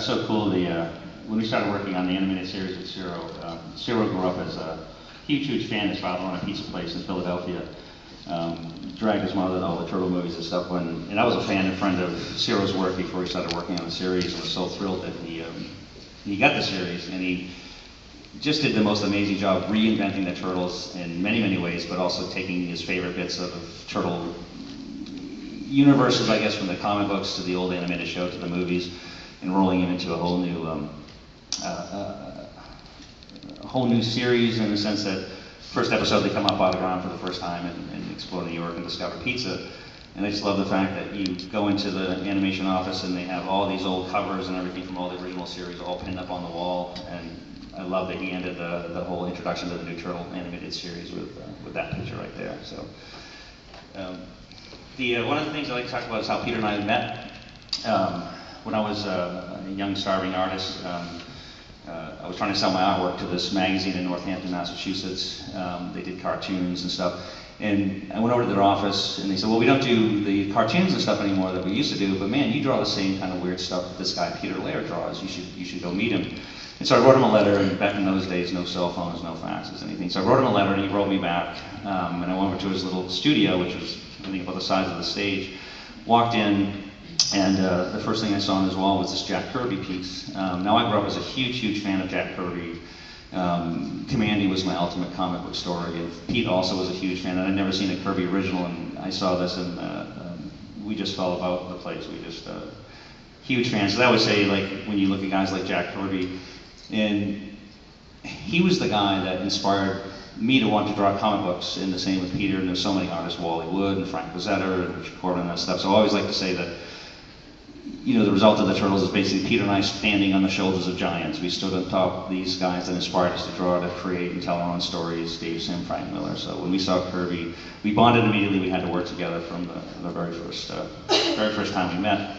that's so cool. When we started working on the animated series with Ciro grew up as a huge fan. His father owned a pizza place in Philadelphia. Dragged his mother to all the turtle movies and stuff. And I was a fan and friend of Ciro's work before he started working on the series, and was so thrilled that he got the series, and he just did the most amazing job reinventing the turtles in many ways, but also taking his favorite bits of turtle universes, I guess, from the comic books to the old animated show to the movies, and rolling it into a whole new series, in the sense that first episode they come up out of the ground for the first time and explore New York and discover pizza. And I just love the fact that you go into the animation office and they have all these old covers and everything from all the original series all pinned up on the wall. And I love that he ended the whole introduction to the new Turtle animated series with that picture right there. So one of the things I like to talk about is how Peter and I met. When I was a young starving artist, I was trying to sell my artwork to this magazine in Northampton, Massachusetts. They did cartoons and stuff. And I went over to their office and they said, well, we don't do the cartoons and stuff anymore that we used to do, but man, you draw the same kind of weird stuff that this guy Peter Laird draws. You should go meet him. And so I wrote him a letter, and back in those days, no cell phones, no faxes, anything. So I wrote him a letter and he wrote me back. And I went over to his little studio, which was, I think, about the size of the stage. Walked in, and the first thing I saw on his wall was this Jack Kirby piece. Now I grew up as a huge fan of Jack Kirby. Commandy was my ultimate comic book story, and Pete also was a huge fan, and I'd never seen a Kirby original, and I saw this, and we just fell about the place. We just, huge fans. So that would say, like, when you look at guys like Jack Kirby, and he was the guy that inspired me to want to draw comic books, in the same with Peter, and there's so many artists, Wally Wood and Frank Frazetta and Richard Corbin and that stuff. So I always like to say that, you know, the result of the Turtles is basically Peter and I standing on the shoulders of giants. We stood on top of these guys that inspired us to draw, to create, and tell our own stories, Dave Sim, Frank Miller. So when we saw Kirby, we bonded immediately. We had to work together from the very first time we met.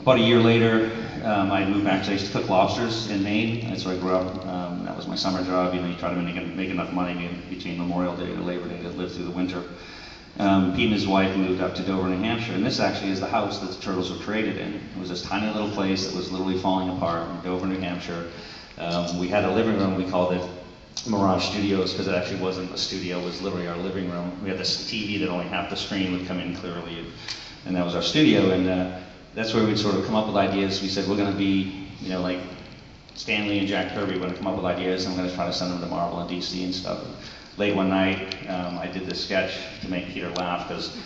About a year later, I moved back. I used to cook lobsters in Maine. That's where I grew up. That was my summer job. You know, you try to make enough money between Memorial Day to Labor Day to live through the winter. Pete and his wife moved up to Dover, New Hampshire, and this actually is the house that the Turtles were created in. It was this tiny little place that was literally falling apart in Dover, New Hampshire. We had a living room. We called it Mirage Studios, because it actually wasn't a studio. It was literally our living room. We had this TV that only half the screen would come in clearly, and that was our studio. And that's where we'd sort of come up with ideas. We said, we're going to be, you know, like Stan Lee and Jack Kirby. We're going to come up with ideas, and we're going to try to send them to Marvel and DC and stuff. Late one night, I did this sketch to make Peter laugh, because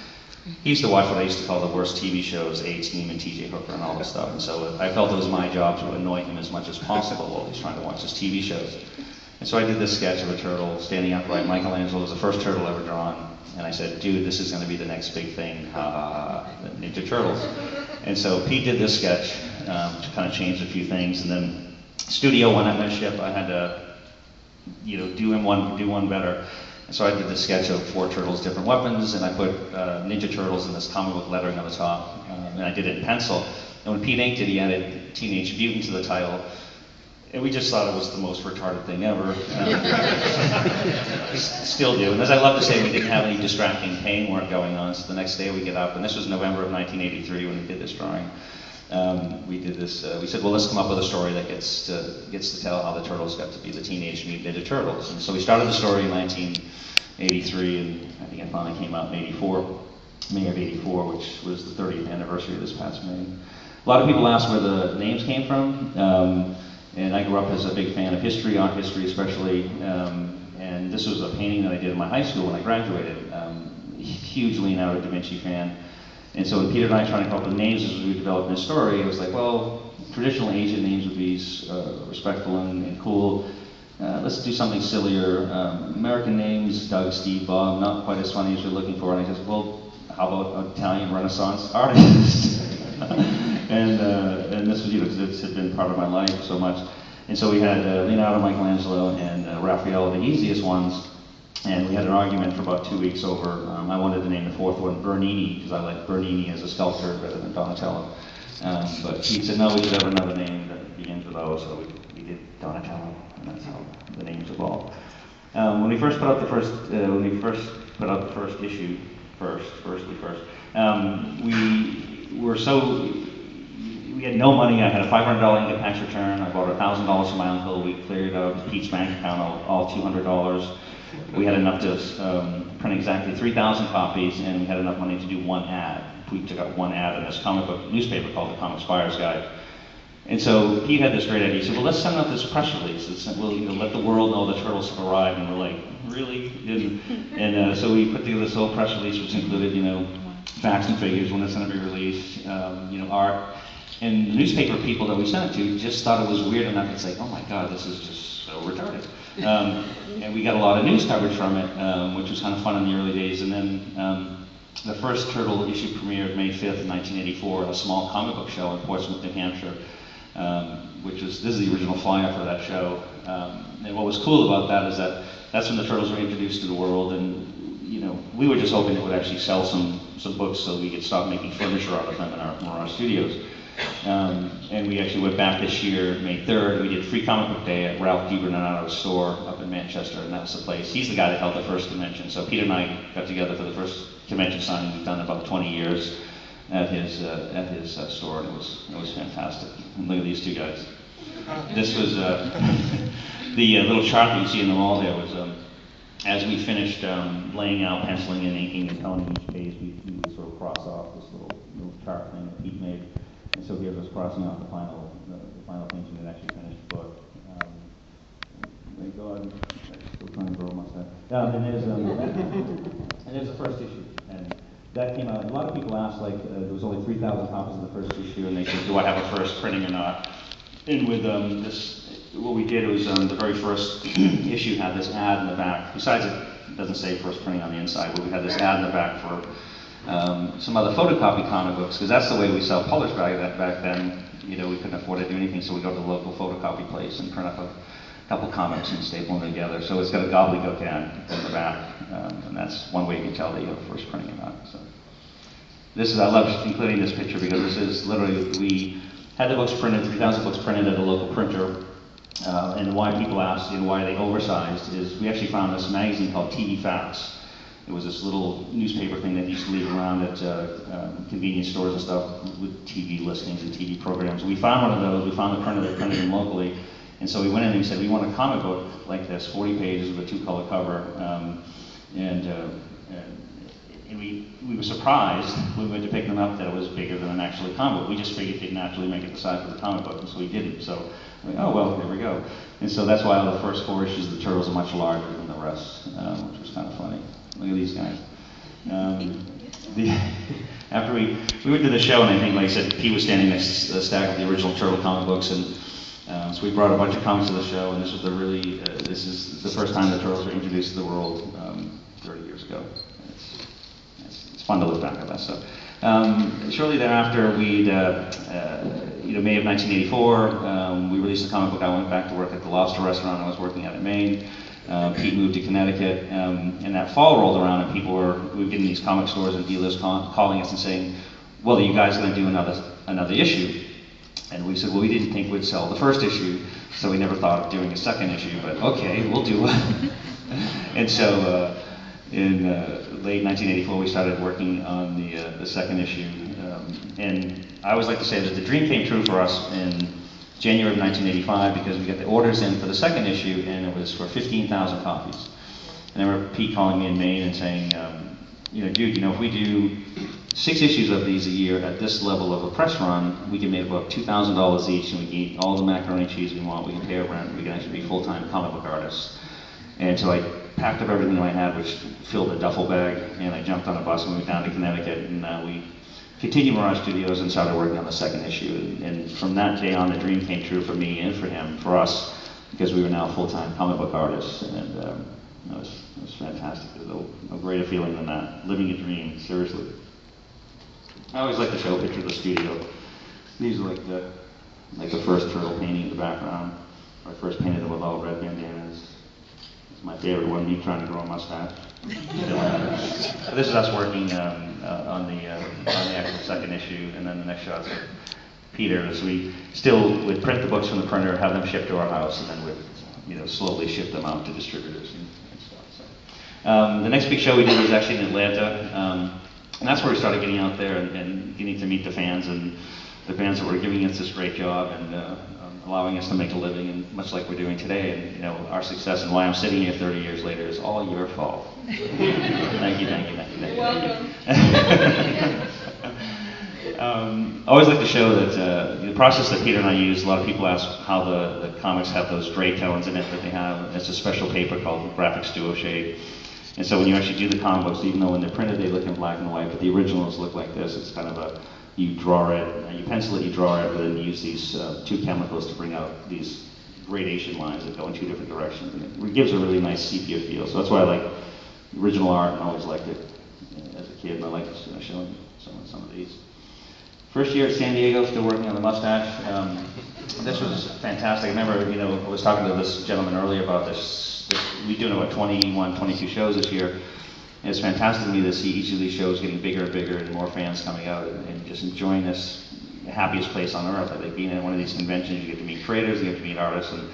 he used to watch what I used to call the worst TV shows, Eastman, T.J. Hooker, and all this stuff. And so I felt it was my job to annoy him as much as possible while he's trying to watch his TV shows. And so I did this sketch of a turtle standing upright. Michelangelo was the first turtle ever drawn. And I said, dude, this is going to be the next big thing, the Ninja Turtles. And so Pete did this sketch to kind of change a few things. And then studio went on their ship. I had to, you know, do one better. And so I did this sketch of 4 turtles, different weapons, and I put Ninja Turtles in this comic book lettering on the top, and I did it in pencil. And when Pete inked it, he added Teenage Mutant to the title, and we just thought it was the most retarded thing ever. Still do. And as I love to say, we didn't have any distracting pain work going on, so the next day we get up, and this was November of 1983 when we did this drawing. We did this, we said, well, let's come up with a story that gets to tell how the Turtles got to be the Teenage Mutant Ninja Turtles. And so we started the story in 1983, and I think it finally came out in May of 84, which was the 30th anniversary of this past May. A lot of people ask where the names came from, and I grew up as a big fan of history, art history especially, and this was a painting that I did in my high school when I graduated. Huge Leonardo da Vinci fan. And so when Peter and I trying to come up with names as we were developing the story, it was like, well, traditional Asian names would be respectful and cool. Let's do something sillier. American names, Doug, Steve, Bob, not quite as funny as we're looking for. And I said, well, how about Italian Renaissance artists? and this was, you know, because this had been part of my life so much. And so we had Leonardo, Michelangelo, and Raphael, the easiest ones. And we had an argument for about 2 weeks over, I wanted to name the 4th one Bernini, because I like Bernini as a sculptor rather than Donatello. But he said, no, we should have another name that begins with O, so we did Donatello, and that's how the names evolved. When we first put out the first issue, we had no money. I had a $500 income tax return. I borrowed $1,000 from my uncle. We cleared out Pete's bank account, all $200. We had enough to print exactly 3,000 copies, and we had enough money to do one ad. We took out one ad in this comic book newspaper called the Comics Buyer's Guide. And so Pete had this great idea. He said, well, let's send out this press release. We'll let the world know the turtles have arrived. And we're like, really? And so we put together this whole press release, which included, facts and figures, when it's going to be released, art. And the newspaper people that we sent it to just thought it was weird enough to say, oh my God, this is just so retarded. And we got a lot of news coverage from it, which was kind of fun in the early days. And then the first Turtle issue premiered May 5th, 1984, at a small comic book show in Portsmouth, New Hampshire, this is the original flyer for that show. And what was cool about that is that that's when the Turtles were introduced to the world, and we were just hoping it would actually sell some books so we could stop making furniture out of them in our studios. And we actually went back this year, May 3rd, we did Free Comic Book Day at Ralph DiBernardo's store up in Manchester, and that was the place. He's the guy that held the first convention. So Peter and I got together for the first convention signing we've done in about 20 years at his store, and it was fantastic. And look at these two guys. This was the little chart that you see in the wall there was as we finished laying out, penciling and inking and toning each page, we would sort of cross off this little chart thing that Pete made. And so here's us crossing off the final painting that actually finished the book. Thank God, I'm still trying to grow a mustache. And there's the first issue, and that came out. A lot of people asked, there was only 3,000 copies of the first issue, and they said, do I have a first printing or not? And with what we did was the very first issue had this ad in the back. Besides, it doesn't say first printing on the inside, but we had this ad in the back for some other photocopy comic books, because that's the way we sell published back then. We couldn't afford to do anything, so we go to the local photocopy place and print up a couple comics and staple them together. So it's got a gobbledygook ad in the back, and that's one way you can tell that you have first printing or not. So I love including this picture because this is literally, we had the books printed, 3,000 books printed at a local printer. And why people ask, why are they oversized, is we actually found this magazine called TV Facts. It was this little newspaper thing that used to leave around at convenience stores and stuff with TV listings and TV programs. We found one of those, we found the printer that printed them locally, and so we went in and we said, we want a comic book like this, 40 pages with a 2-color cover, and we were surprised when we went to pick them up that it was bigger than an actual comic book. We just figured it didn't actually make it the size of the comic book, and so we didn't. So, oh well, there we go. And so that's why the first 4 issues of the Turtles are much larger than the rest, which was kind of funny. Look at these guys. After we went to the show, and I think, like I said, Pete was standing next to the stack of the original Turtle comic books, and so we brought a bunch of comics to the show, and this was this is the first time the Turtles were introduced to the world 30 years ago. It's fun to look back at that stuff. Shortly thereafter, May of 1984, we released the comic book. I went back to work at the Lobster restaurant I was working at in Maine. Pete moved to Connecticut, and that fall rolled around, and we were getting these comic stores and dealers calling us and saying, well, are you guys going to do another issue? And we said, well, we didn't think we'd sell the first issue, so we never thought of doing a second issue, but okay, we'll do it. And so in late 1984, we started working on the second issue. And I always like to say that the dream came true for us in January of 1985 because we got the orders in for the second issue, and it was for 15,000 copies. And I remember Pete calling me in Maine and saying, dude, if we do 6 issues of these a year at this level of a press run, we can make about $2,000 each, and we can eat all the macaroni and cheese we want, we can pay our rent, we can actually be full-time comic book artists. And so I packed up everything I had, which filled a duffel bag, and I jumped on a bus and moved down to Connecticut, and we continued Mirage Studios and started working on the second issue. And from that day on, the dream came true for me and for him, for us, because we were now full-time comic book artists, and it was fantastic. There's no greater feeling than that, living a dream, seriously. I always like to show a picture of the studio. These are like the first turtle painting in the background. I first painted them with all red bandanas. It's my favorite one, me trying to grow a mustache. This is us working on the actual second issue, and then the next shot's of Peter. So we still would print the books from the printer, have them shipped to our house, and then we'd slowly ship them out to distributors and stuff. So, the next big show we did was actually in Atlanta, and that's where we started getting out there and getting to meet the fans. And the fans that were giving us this great job and allowing us to make a living, and much like we're doing today. And you know, our success and why I'm sitting here 30 years later is all your fault. Thank you, thank you, thank you, thank you. Welcome. I always like to show that the process that Peter and I use, a lot of people ask how the comics have those gray tones in it that they have. It's a special paper called Graphics Duo Shade. And so when you actually do the comic books, even though when they're printed they look in black and white, but the originals look like this. It's kind of a, you draw it, you pencil it, you draw it, but then you use these two chemicals to bring out these gradation lines that go in two different directions. And it gives a really nice sepia feel. So that's why I like original art and always liked it as a kid. And I like showing some of these. First year at San Diego, still working on the mustache. This was fantastic. I remember, you know, I was talking to this gentleman earlier about this. We're doing about 21, 22 shows this year. And it's fantastic to me to see each of these shows getting bigger and bigger and more fans coming out and just enjoying this happiest place on earth. I think being at one of these conventions, you get to meet creators, you get to meet artists. And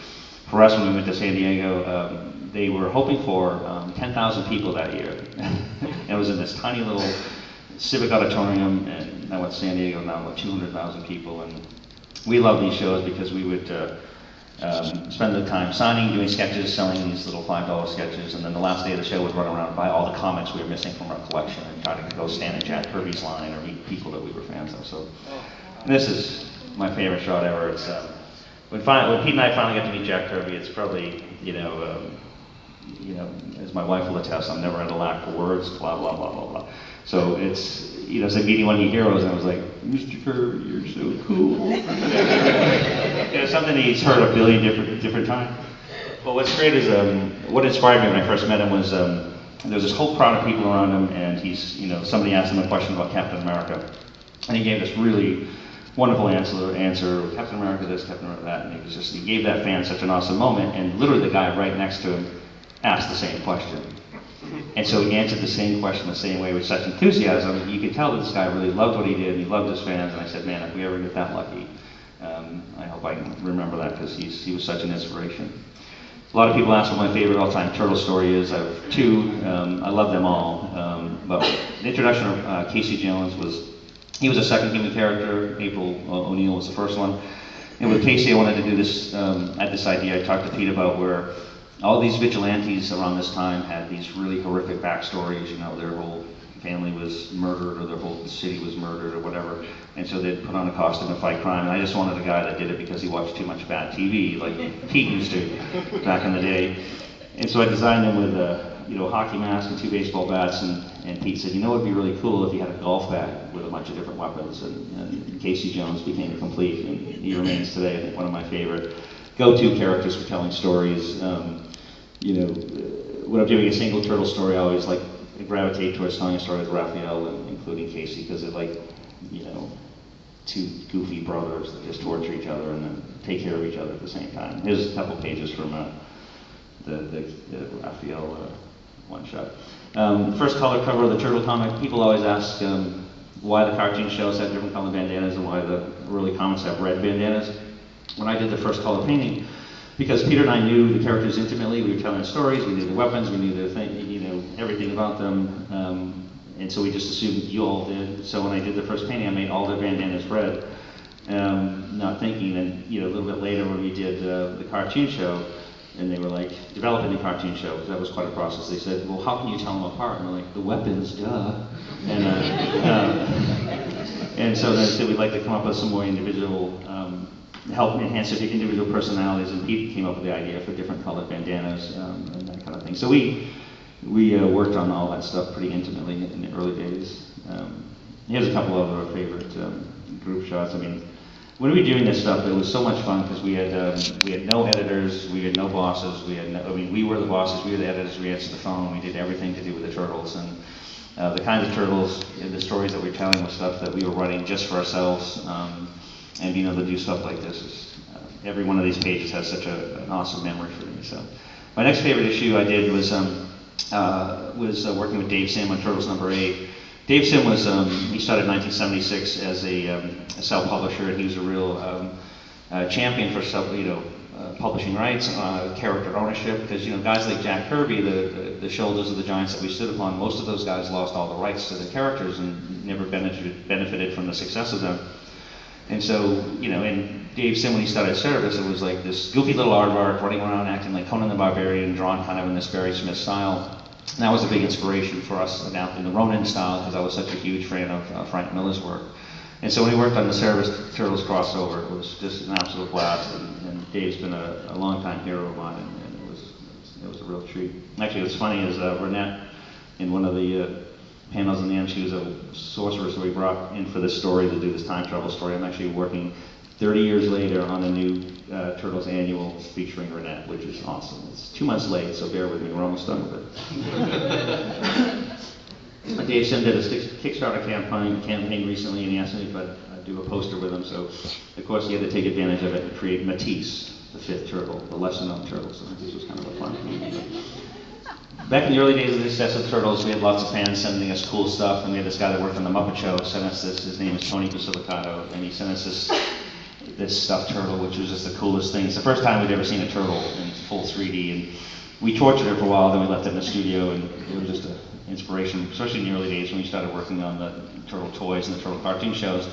for us, when we went to San Diego, they were hoping for 10,000 people that year. And it was in this tiny little Civic Auditorium, and now at San Diego now about 200,000 people. And we love these shows because we would spend the time signing, doing sketches, selling these little $5 sketches, and then the last day of the show would run around and buy all the comics we were missing from our collection and try to go stand in Jack Kirby's line or meet people that we were fans of. So this is my favorite shot ever. It's when Pete and I finally got to meet Jack Kirby, it's probably, you know, as my wife will attest, I'm never at a lack for words, blah, blah, blah, blah, blah. So it's, you know, it's like meeting one of your heroes, and I was like, Mr. Kirby, you're so cool. It's something that he's heard a billion different times. But what's great is, what inspired me when I first met him was, there was this whole crowd of people around him, and he's, you know, somebody asked him a question about Captain America, and he gave this really wonderful answer, Captain America this, Captain America that, and he gave that fan such an awesome moment, and literally the guy right next to him asked the same question. And so he answered the same question the same way with such enthusiasm. You could tell that this guy really loved what he did, and he loved his fans, and I said, man, if we ever get that lucky, I hope I can remember that, because he was such an inspiration. A lot of people ask what my favorite all-time turtle story is. I have two. I love them all. But the introduction of Casey Jones he was a second human character. April O'Neil was the first one. And with Casey, I wanted to do this, I had this idea I talked to Pete about, where all these vigilantes around this time had these really horrific backstories. You know, their whole family was murdered, or their whole city was murdered, or whatever. And so they'd put on a costume and fight crime. And I just wanted a guy that did it because he watched too much bad TV, like Pete used to back in the day. And so I designed them with a hockey mask and two baseball bats. And Pete said, you know, it'd be really cool if you had a golf bag with a bunch of different weapons. And Casey Jones became complete, and he remains today, I think, one of my favorite go-to characters for telling stories. You know, when I'm doing a single turtle story, I always like gravitate towards telling a story with Raphael, and including Casey, because they're like, you know, two goofy brothers that just torture each other and then take care of each other at the same time. Here's a couple pages from the Raphael one shot. The first color cover of the turtle comic. People always ask why the cartoon shows have different color bandanas and why the early comics have red bandanas. When I did the first color painting, because Peter and I knew the characters intimately, we were telling stories, we knew the weapons, we knew everything about them, and so we just assumed you all did. So when I did the first painting, I made all their bandanas red, not thinking. And a little bit later when we did the cartoon show, and they were like, developing the cartoon show, because that was quite a process, they said, well, how can you tell them apart? And we're like, the weapons, duh. And so then we'd like to come up with some more individual, help enhance their individual personalities, and Pete came up with the idea for different colored bandanas and that kind of thing. So we worked on all that stuff pretty intimately in the early days. Here's a couple of our favorite group shots. I mean, when we were doing this stuff, it was so much fun because we had no editors, we had no bosses, we were the bosses, we were the editors, we answered the phone, we did everything to do with the turtles, and the kinds of turtles, the stories that we were telling was stuff that we were writing just for ourselves, and being able to do stuff like this is, every one of these pages has such an awesome memory for me. So my next favorite issue I did was working with Dave Sim on Turtles number 8. Dave Sim was, he started in 1976 as a self-publisher, and he was a real champion for publishing rights, character ownership, because guys like Jack Kirby, the shoulders of the giants that we stood upon, most of those guys lost all the rights to their characters and never benefited from the success of them. And so, and Dave Sim, when he started Service, it was like this goofy little aardvark running around acting like Conan the Barbarian, drawn kind of in this Barry Smith style. And that was a big inspiration for us adapting the Ronin style, because I was such a huge fan of Frank Miller's work. And so when we worked on the Service Turtles crossover, it was just an absolute blast. And Dave's been a longtime hero of mine, and it was a real treat. Actually, what's funny is Renette, in one of the panels in the end, she was a sorceress that we brought in for this story to do this time travel story. I'm actually working 30 years later on a new Turtles annual featuring Renette, which is awesome. It's 2 months late, so bear with me, we're almost done with it. Dave Sim did a Kickstarter campaign recently, and he asked me if I'd do a poster with him, so of course he had to take advantage of it and create Matisse, the fifth turtle, the lesser known turtle, so this was kind of a fun thing. Back in the early days of the success of Turtles, we had lots of fans sending us cool stuff, and we had this guy that worked on the Muppet Show sent us this. His name is Tony Basilicato, and he sent us this stuffed turtle, which was just the coolest thing. It's the first time we'd ever seen a turtle in full 3D, and we tortured it for a while, then we left it in the studio, and it was just an inspiration, especially in the early days when we started working on the turtle toys and the turtle cartoon shows.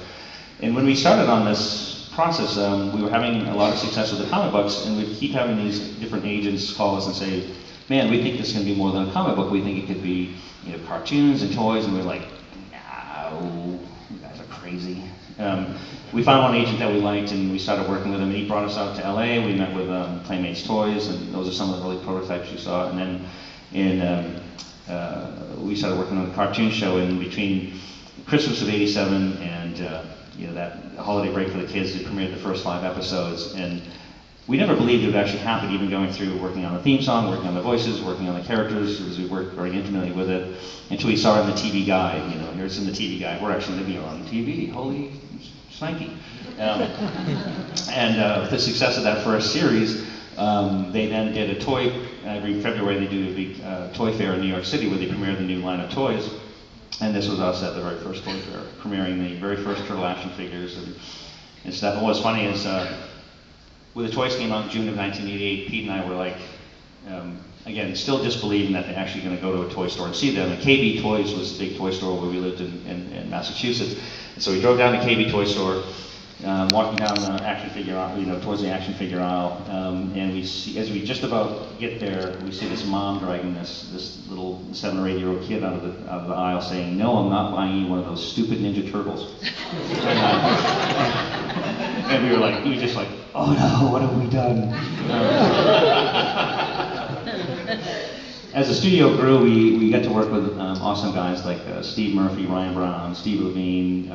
And when we started on this process, we were having a lot of success with the comic books, and we'd keep having these different agents call us and say, man, we think this can be more than a comic book. We think it could be, cartoons and toys. And we're like, no, you guys are crazy. We found one agent that we liked, and we started working with him. And he brought us out to LA. We met with Playmates Toys, and those are some of the early prototypes you saw. And then we started working on the cartoon show. And between Christmas of '87 and that holiday break for the kids, we premiered the first 5 episodes. And we never believed it would actually happen, even going through working on the theme song, working on the voices, working on the characters, as we worked very intimately with it, until we saw it in the TV guide. Here's in the TV guide. We're actually going to be on TV. Holy snikey. And with the success of that first series, they then did a toy, every February they do a big toy fair in New York City where they premiere the new line of toys. And this was us at the very first toy fair, premiering the very first Turtle action figures and stuff. And what's funny is, when the toys came out in June of 1988, Pete and I were like, again, still disbelieving that they're actually going to go to a toy store and see them. And KB Toys was the big toy store where we lived in Massachusetts. And so we drove down to KB Toy Store, walking down the action figure aisle, towards the action figure aisle, and we see, as we just about get there, we see this mom dragging this little 7 or 8 year old kid out of the aisle, saying, "No, I'm not buying you one of those stupid Ninja Turtles." And we were just like, oh no, what have we done? As the studio grew, we got to work with awesome guys like Steve Murphy, Ryan Brown, Steve Levine.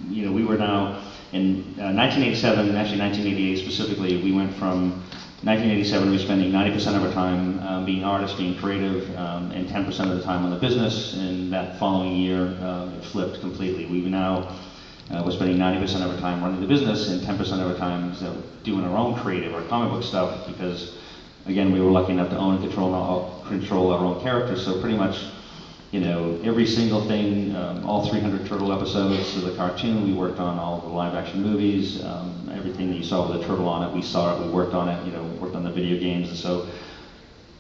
We were now in 1987, and actually 1988 specifically, we went from 1987, we were spending 90% of our time being artists, being creative, and 10% of the time on the business. And that following year, it flipped completely. We're spending 90% of our time running the business and 10% of our time doing our own creative or comic book stuff, because, again, we were lucky enough to own and control our own characters. So pretty much, every single thing, all 300 Turtle episodes of the cartoon, we worked on all the live action movies, everything that you saw with a turtle on it, we saw it, we worked on it, worked on the video games. And so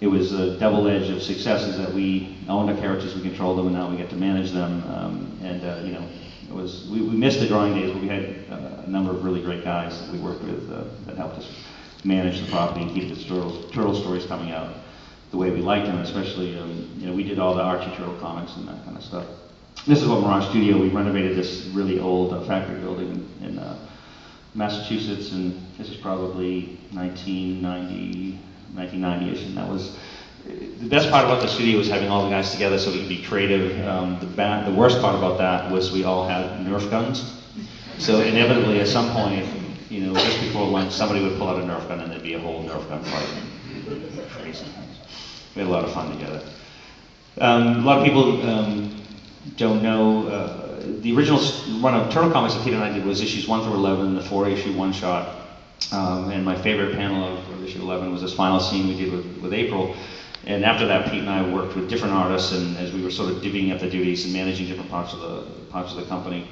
it was a double edge of successes that we owned our characters, we controlled them, and now we get to manage them. We missed the drawing days, but we had a number of really great guys that we worked with that helped us manage the property and keep the turtle stories coming out the way we liked them. Especially, we did all the Archie Turtle comics and that kind of stuff. This is what Mirage Studio. We renovated this really old factory building in Massachusetts, and this is probably 1990-ish, and that was. The best part about the studio was having all the guys together so we could be creative. The worst part about that was we all had Nerf guns. So inevitably, at some point, just before lunch, somebody would pull out a Nerf gun and there'd be a whole Nerf gun fight. Crazy. We had a lot of fun together. A lot of people don't know, the original run of Turtle Comics that Peter and I did was issues 1 through 11, the 4-issue one-shot. And my favorite panel of issue 11 was this final scene we did with April. And after that, Pete and I worked with different artists, and as we were sort of divvying up the duties and managing different parts of the company.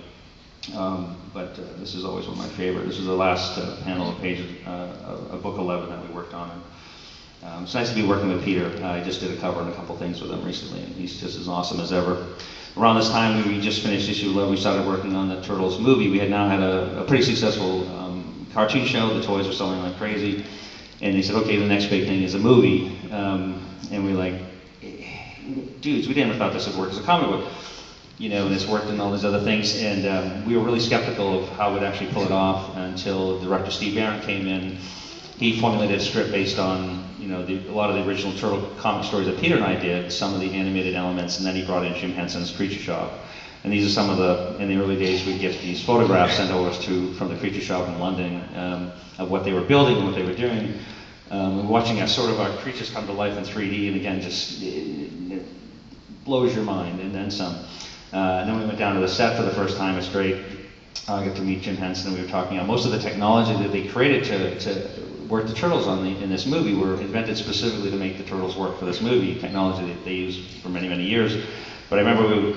But this is always one of my favorite. This is the last panel of pages of book 11 that we worked on. It's nice to be working with Peter. I just did a cover and a couple things with him recently, and he's just as awesome as ever. Around this time, we just finished issue 11. We started working on the Turtles movie. We had now had a pretty successful cartoon show. The toys were selling like crazy. And they said, okay, the next big thing is a movie. And we were like, dudes, we never thought this would work as a comic book. You know, and it's worked in all these other things. And we were really skeptical of how we'd actually pull it off until director Steve Barron came in. He formulated a script based on, you know, a lot of the original Turtle comic stories that Peter and I did, some of the animated elements, and then he brought in Jim Henson's Creature Shop. And these are some of the, in the early days, we'd get these photographs sent over from the Creature Shop in London of what they were building and what they were doing. And watching our creatures come to life in 3D, and again, just it blows your mind, and then some. And then we went down to the set for the first time. It's great. I got to meet Jim Henson, and we were talking about most of the technology that they created to work the Turtles in this movie were invented specifically to make the Turtles work for this movie, technology that they used for many, many years. But I remember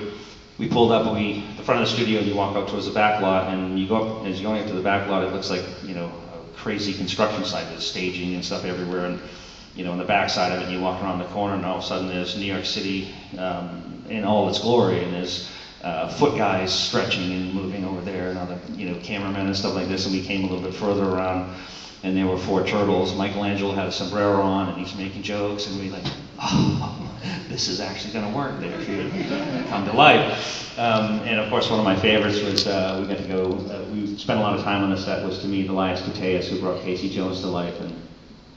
we pulled up, and the front of the studio, and you walk out towards the back lot, and you go up, as you're going up to the back lot, it looks like, you know, a crazy construction site with staging and stuff everywhere, and, you know, on the back side of it, you walk around the corner, and all of a sudden there's New York City in all its glory, and there's foot guys stretching and moving over there, and other, you know, cameramen and stuff like this, and we came a little bit further around, and there were 4 turtles. Michelangelo had a sombrero on, and he's making jokes, and we like, oh, this is actually going to work. They actually come to life. And of course, one of my favorites was we got to go. We spent a lot of time on the set. Was to meet Elias Koteas, who brought Casey Jones to life, and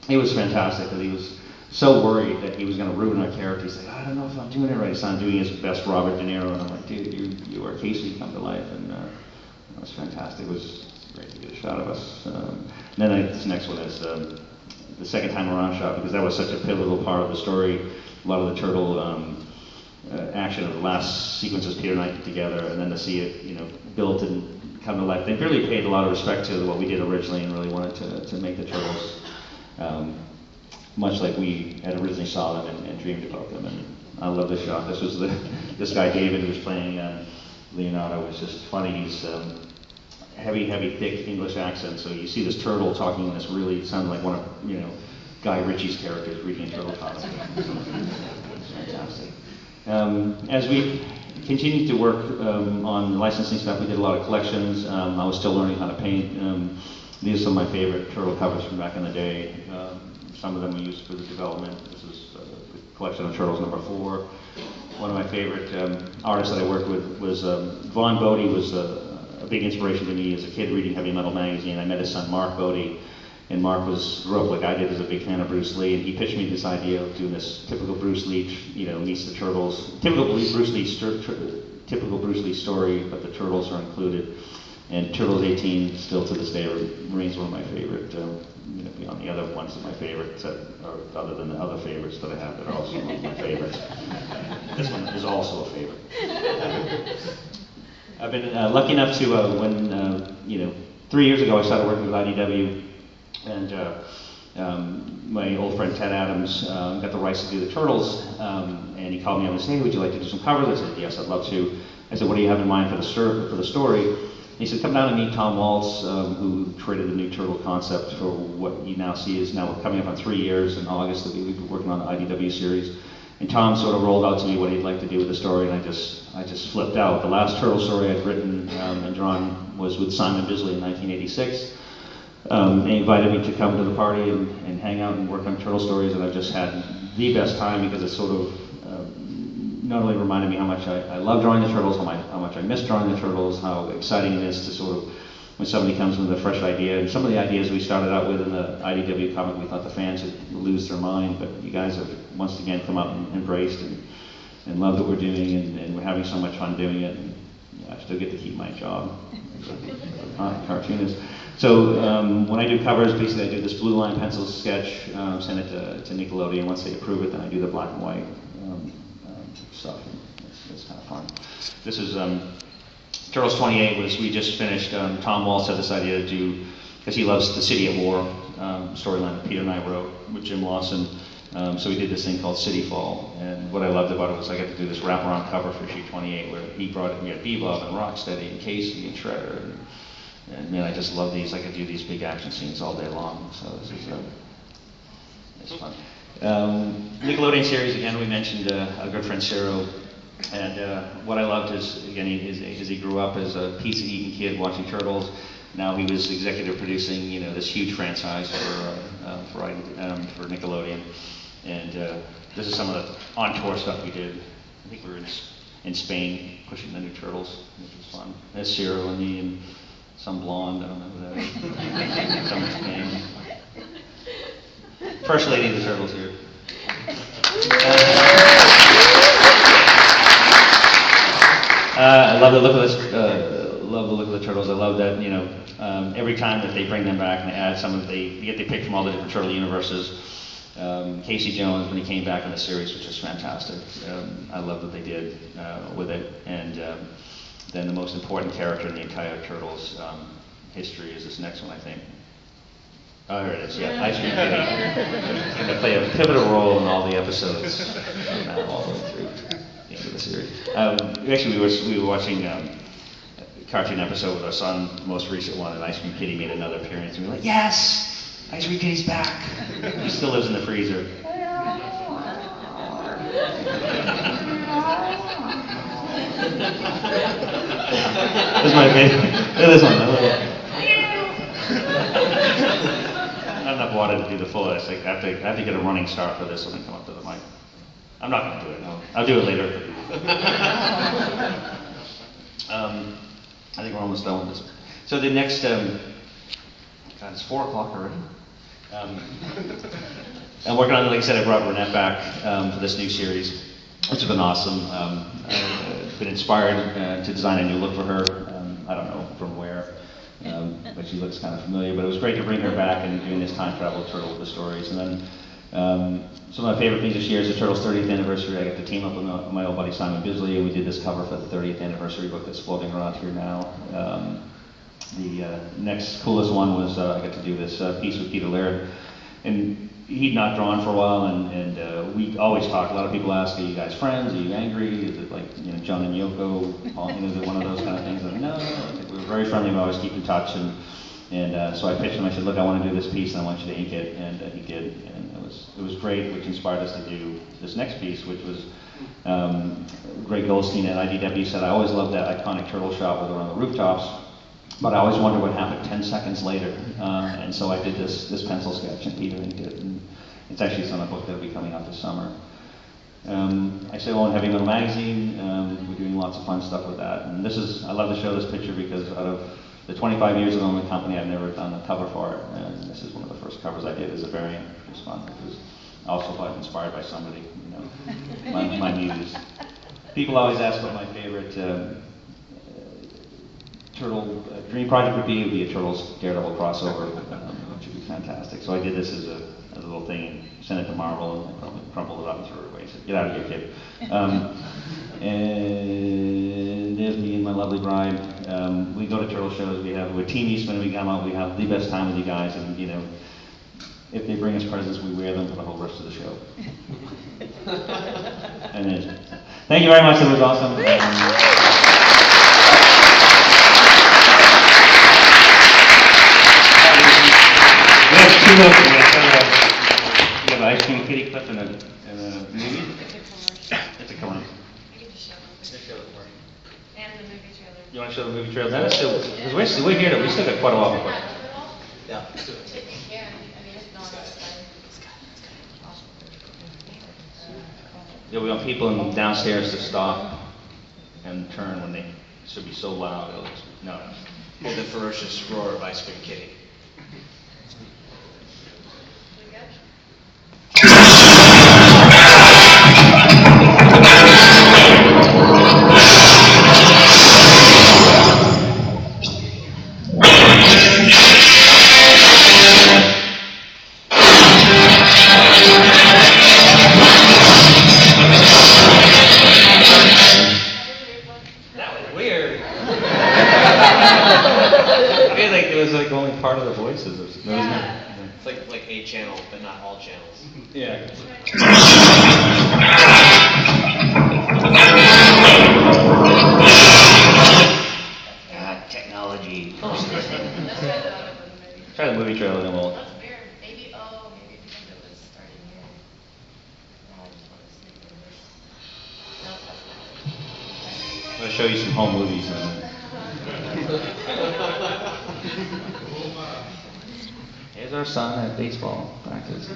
it was fantastic. Because he was so worried that he was going to ruin our character. He's like, I don't know if I'm doing it right. So I'm doing his best Robert De Niro, and I'm like, dude, you are Casey come to life, and it was fantastic. It was great to get a shot of us. And then this next one is the second time around shot, because that was such a pivotal part of the story. A lot of the turtle action of the last sequences Peter and I did together, and then to see it, you know, built and come to life. They really paid a lot of respect to what we did originally, and really wanted to make the Turtles much like we had originally saw them and dreamed about them. And I love this shot. This was this guy David, who was playing Leonardo. Was just funny. He's heavy, thick English accent. So you see this turtle talking in this really, it sounded like one of, you know, Guy Ritchie's characters reading a turtle comic. It's fantastic. As we continued to work on licensing stuff, we did a lot of collections. I was still learning how to paint. These are some of my favorite turtle covers from back in the day. Some of them we used for the development. This is the collection of Turtles number 4. One of my favorite artists that I worked with was Vaughn Bodie. Was a big inspiration to me as a kid reading Heavy Metal magazine. I met his son Mark Bodie, and Mark grew up like I did, as a big fan of Bruce Lee, and he pitched me this idea of doing this typical Bruce Lee, you know, meets the Turtles, typical Bruce Lee story, but the Turtles are included. And Turtles 18 still to this day remains one of my favorite, you know, beyond the other ones of my favorites, other than the other favorites that I have that are also my favorites. This one is also a favorite. I've been lucky enough to, you know, 3 years ago I started working with IDW, and my old friend Ted Adams got the rights to do the Turtles, and he called me up and said, hey, would you like to do some covers? I said, yes, I'd love to. I said, what do you have in mind for the story? He said, come down and meet Tom Waltz, who created the new turtle concept for what you now see is now coming up on 3 years in August that we've been working on the IDW series. And Tom sort of rolled out to me what he'd like to do with the story, and I just flipped out. The last turtle story I'd written and drawn was with Simon Bisley in 1986. He invited me to come to the party and hang out and work on turtle stories, and I've just had the best time, because it sort of not only reminded me how much I love drawing the Turtles, how much I miss drawing the Turtles, how exciting it is to sort of, when somebody comes with a fresh idea. And some of the ideas we started out with in the IDW comic, we thought the fans would lose their mind, but you guys have once again come out and embraced and loved what we're doing, and we're having so much fun doing it. And I still get to keep my job as a cartoonist. So when I do covers, basically I do this blue line pencil sketch, send it to Nickelodeon. Once they approve it, then I do the black and white stuff. It's kind of fun. This is Turtles 28. We just finished. Tom Waltz had this idea to do, because he loves the City at War storyline that Peter and I wrote with Jim Lawson. So we did this thing called City Fall, and what I loved about it was I got to do this wraparound cover for issue 28, where he brought it. We had Bebop and Rocksteady and Casey and Shredder, and man, I just love these. I could do these big action scenes all day long. So this is it's fun. Nickelodeon series, again, we mentioned our good friend Ciro. And what I loved is, again, he grew up as a pizza-eating kid watching Turtles. Now he was executive producing, this huge franchise for Nickelodeon. And this is some of the on-tour stuff we did. I think we were in Spain pushing the new Turtles, which was fun. There's Ciro and me and some blonde, I don't know who that is. Some Spain. First lady of the Turtles here. I love the look of this. Love the look of the Turtles. I love that every time that they bring them back and they add they get the pick from all the different Turtle universes. Casey Jones, when he came back in the series, which was fantastic. I love what they did with it. And then the most important character in the entire Turtles history is this next one, I think. Oh, here it is. Yeah, Ice Cream Kitty. It's going to play a pivotal role in all the episodes all the way through the end of the series. Actually, we were watching a cartoon episode with our son, the most recent one, and Ice Cream Kitty made another appearance. And we were like, yes! Ice Cream Kitty's back! He still lives in the freezer. This is my favorite. This one. Not enough water to do the full. I have to get a running start for this one and come up to the mic. I'm not going to do it. No. I'll do it later. I think we're almost done with this. So the next, God, it's 4 o'clock already. I'm working on, like I said, I brought Renette back for this new series, which has been awesome. I've been inspired to design a new look for her. I don't know from where. But she looks kind of familiar. But it was great to bring her back and doing this time travel Turtle with the stories. And then some of my favorite things this year is the Turtles' 30th anniversary. I got to team up with my old buddy Simon Bisley, and we did this cover for the 30th anniversary book that's floating around here now. The next coolest one was I got to do this piece with Peter Laird. And he'd not drawn for a while, and we always talk. A lot of people ask, "Are you guys friends? Are you angry? Is it like John and Yoko? Is it one of those kind of things?" And no, we were very friendly. We always keep in touch, and so I pitched him. I said, "Look, I want to do this piece, and I want you to ink it," and he did, and it was great, which inspired us to do this next piece, which was Greg Goldstein at IDW said, "I always loved that iconic turtle shot where they're on the rooftops. But I always wonder what happened 10 seconds later." And so I did this pencil sketch, and Peter inked it. And it's actually on a book that'll be coming out this summer. I say, in Heavy Metal Magazine, we're doing lots of fun stuff with that. And I love to show this picture because out of the 25 years I've owned the company, I've never done a cover for it. And this is one of the first covers I did as a variant, which was fun. It was also inspired by somebody, my muse. People always ask what my favorite Turtle dream project would be a Turtles Daredevil crossover, which would be fantastic. So I did this as a little thing and sent it to Marvel, and I crumpled it up and threw it away. I said, "Get out of here, kid." And there's me and my lovely bride. We go to Turtle shows. We're Team Eastman. We come out. We have the best time with you guys, and if they bring us presents, we wear them for the whole rest of the show. And then, thank you very much. It was awesome. You have an Ice Cream Kitty clip and a movie? It's a commercial. And the movie trailer. You want to show the movie trailer? Because we're here. We still got quite a while before. Yeah. If you can, if not, that's fine. Yeah, we want people downstairs to stop and turn when they should be so loud. No. Hear the ferocious roar of Ice Cream Kitty. Part of the voices or something. Yeah. It's like a channel, but not all channels. Yeah. Technology. Try the movie trailer and then we'll. That's weird. Maybe because it was starting here. show you some home movies in a minute. Here's our son at baseball practice.